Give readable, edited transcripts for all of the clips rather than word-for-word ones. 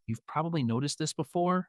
You've probably noticed this before.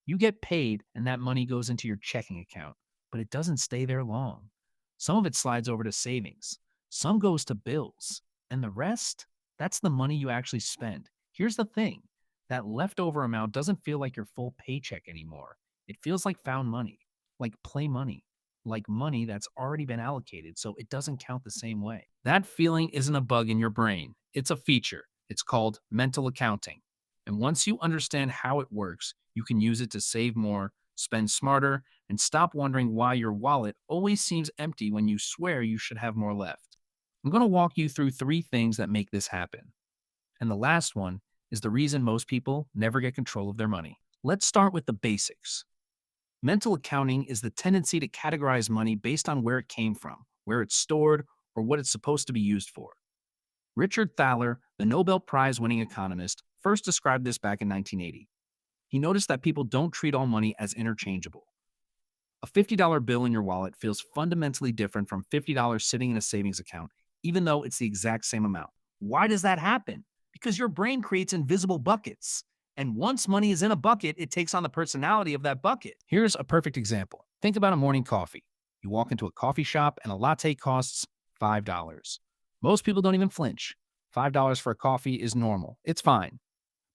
You get paid and that money goes into your checking account, but it doesn't stay there long. Some of it slides over to savings, some goes to bills, and the rest, that's the money you actually spend. Here's the thing, that leftover amount doesn't feel like your full paycheck anymore. It feels like found money, like play money, like money that's already been allocated, so it doesn't count the same way. That feeling isn't a bug in your brain, it's a feature. It's called mental accounting. And once you understand how it works, you can use it to save more, spend smarter, and stop wondering why your wallet always seems empty when you swear you should have more left. I'm going to walk you through three things that make this happen. And the last one is the reason most people never get control of their money. Let's start with the basics. Mental accounting is the tendency to categorize money based on where it came from, where it's stored, or what it's supposed to be used for. Richard Thaler, the Nobel Prize winning economist, first described this back in 1980. He noticed that people don't treat all money as interchangeable. A $50 bill in your wallet feels fundamentally different from $50 sitting in a savings account, even though it's the exact same amount. Why does that happen? Because your brain creates invisible buckets. And once money is in a bucket, it takes on the personality of that bucket. Here's a perfect example. Think about a morning coffee. You walk into a coffee shop and a latte costs $5. Most people don't even flinch. $5 for a coffee is normal. It's fine.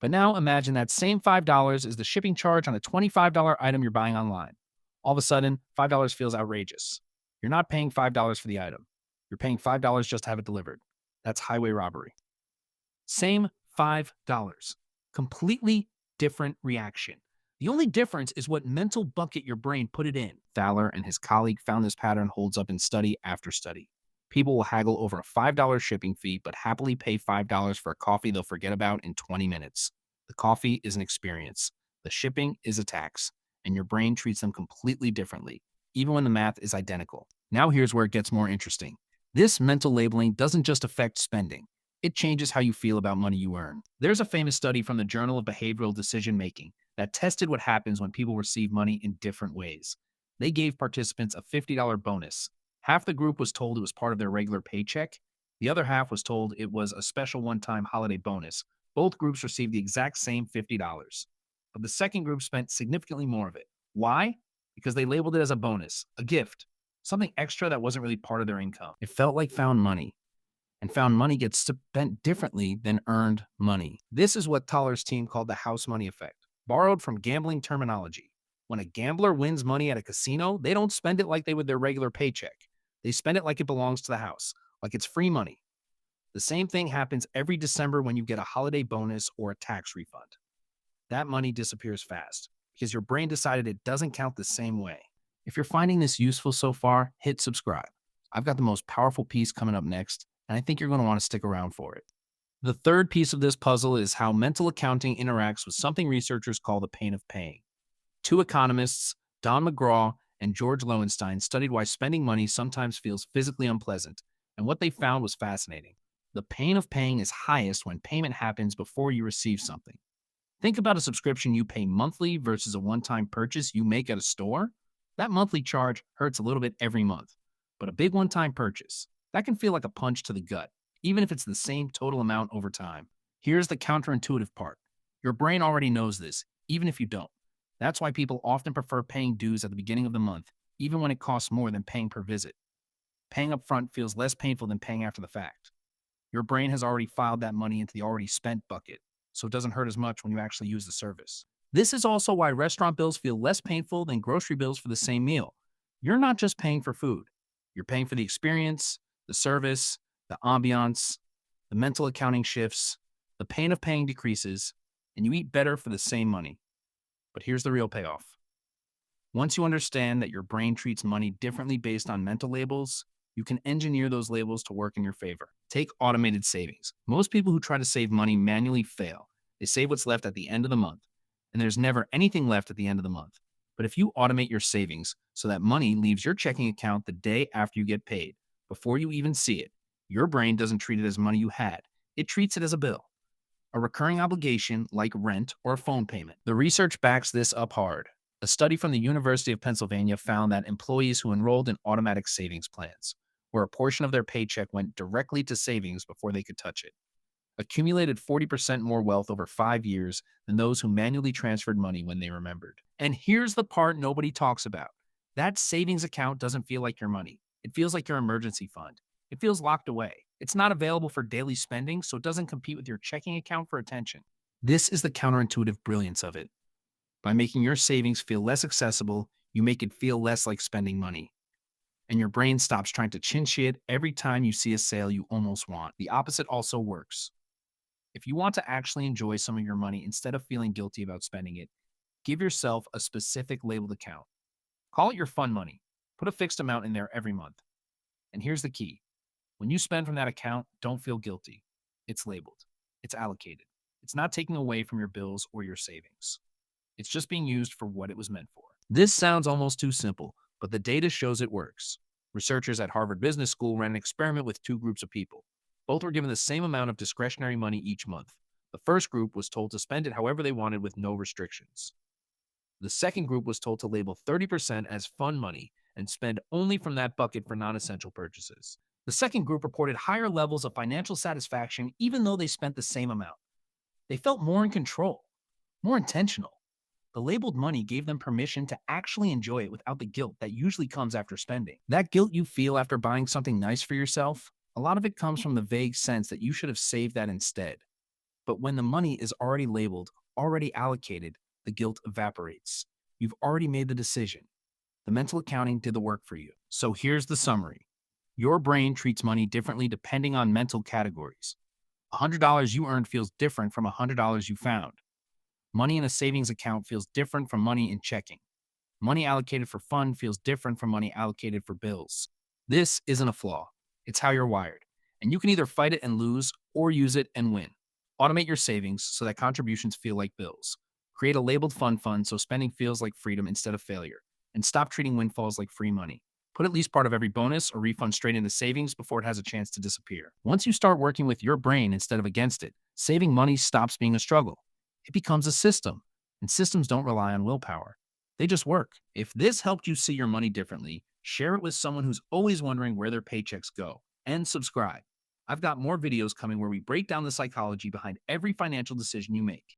But now imagine that same $5 is the shipping charge on a $25 item you're buying online. All of a sudden, $5 feels outrageous. You're not paying $5 for the item. You're paying $5 just to have it delivered. That's highway robbery. Same $5. Completely different reaction. The only difference is what mental bucket your brain put it in. Thaler and his colleague found this pattern holds up in study after study. People will haggle over a $5 shipping fee, but happily pay $5 for a coffee they'll forget about in 20 minutes. The coffee is an experience. The shipping is a tax, and your brain treats them completely differently, even when the math is identical. Now here's where it gets more interesting. This mental labeling doesn't just affect spending. It changes how you feel about money you earn. There's a famous study from the Journal of Behavioral Decision Making that tested what happens when people receive money in different ways. They gave participants a $50 bonus. Half the group was told it was part of their regular paycheck. The other half was told it was a special one-time holiday bonus. Both groups received the exact same $50. But the second group spent significantly more of it. Why? Because they labeled it as a bonus, a gift, something extra that wasn't really part of their income. It felt like found money, and found money gets spent differently than earned money. This is what Thaler's team called the house money effect, borrowed from gambling terminology. When a gambler wins money at a casino, they don't spend it like they would their regular paycheck. They spend it like it belongs to the house, like it's free money. The same thing happens every December when you get a holiday bonus or a tax refund. That money disappears fast because your brain decided it doesn't count the same way. If you're finding this useful so far, hit subscribe. I've got the most powerful piece coming up next, and I think you're going to want to stick around for it. The third piece of this puzzle is how mental accounting interacts with something researchers call the pain of paying. Two economists, Don McGraw and George Lowenstein, studied why spending money sometimes feels physically unpleasant, and what they found was fascinating. The pain of paying is highest when payment happens before you receive something. Think about a subscription you pay monthly versus a one-time purchase you make at a store. That monthly charge hurts a little bit every month, but a big one-time purchase, that can feel like a punch to the gut, even if it's the same total amount over time. Here's the counterintuitive part. Your brain already knows this, even if you don't. That's why people often prefer paying dues at the beginning of the month, even when it costs more than paying per visit. Paying up front feels less painful than paying after the fact. Your brain has already filed that money into the already spent bucket, so it doesn't hurt as much when you actually use the service. This is also why restaurant bills feel less painful than grocery bills for the same meal. You're not just paying for food. You're paying for the experience, the service, the ambiance, the mental accounting shifts, the pain of paying decreases, and you eat better for the same money. But here's the real payoff. Once you understand that your brain treats money differently based on mental labels, you can engineer those labels to work in your favor. Take automated savings. Most people who try to save money manually fail. They save what's left at the end of the month, and there's never anything left at the end of the month. But if you automate your savings so that money leaves your checking account the day after you get paid, before you even see it, your brain doesn't treat it as money you had. It treats it as a bill, a recurring obligation like rent or a phone payment. The research backs this up hard. A study from the University of Pennsylvania found that employees who enrolled in automatic savings plans, where a portion of their paycheck went directly to savings before they could touch it, accumulated 40% more wealth over 5 years than those who manually transferred money when they remembered. And here's the part nobody talks about. That savings account doesn't feel like your money. It feels like your emergency fund. It feels locked away. It's not available for daily spending, so it doesn't compete with your checking account for attention. This is the counterintuitive brilliance of it. By making your savings feel less accessible, you make it feel less like spending money. And your brain stops trying to chin shit every time you see a sale you almost want. The opposite also works. If you want to actually enjoy some of your money instead of feeling guilty about spending it, give yourself a specific labeled account. Call it your fun money. Put a fixed amount in there every month. And here's the key. When you spend from that account, don't feel guilty. It's labeled. It's allocated. It's not taking away from your bills or your savings. It's just being used for what it was meant for. This sounds almost too simple, but the data shows it works. Researchers at Harvard Business School ran an experiment with two groups of people. Both were given the same amount of discretionary money each month. The first group was told to spend it however they wanted with no restrictions. The second group was told to label 30% as fun money and spend only from that bucket for non-essential purchases. The second group reported higher levels of financial satisfaction even though they spent the same amount. They felt more in control, more intentional. The labeled money gave them permission to actually enjoy it without the guilt that usually comes after spending. That guilt you feel after buying something nice for yourself, a lot of it comes from the vague sense that you should have saved that instead. But when the money is already labeled, already allocated, the guilt evaporates. You've already made the decision. The mental accounting did the work for you. So here's the summary. Your brain treats money differently depending on mental categories. $100 you earned feels different from $100 you found. Money in a savings account feels different from money in checking. Money allocated for fun feels different from money allocated for bills. This isn't a flaw. It's how you're wired. And you can either fight it and lose or use it and win. Automate your savings so that contributions feel like bills. Create a labeled fun fund so spending feels like freedom instead of failure. And stop treating windfalls like free money. Put at least part of every bonus or refund straight into savings before it has a chance to disappear. Once you start working with your brain instead of against it, saving money stops being a struggle. It becomes a system, and systems don't rely on willpower. They just work. If this helped you see your money differently, share it with someone who's always wondering where their paychecks go, and subscribe. I've got more videos coming where we break down the psychology behind every financial decision you make.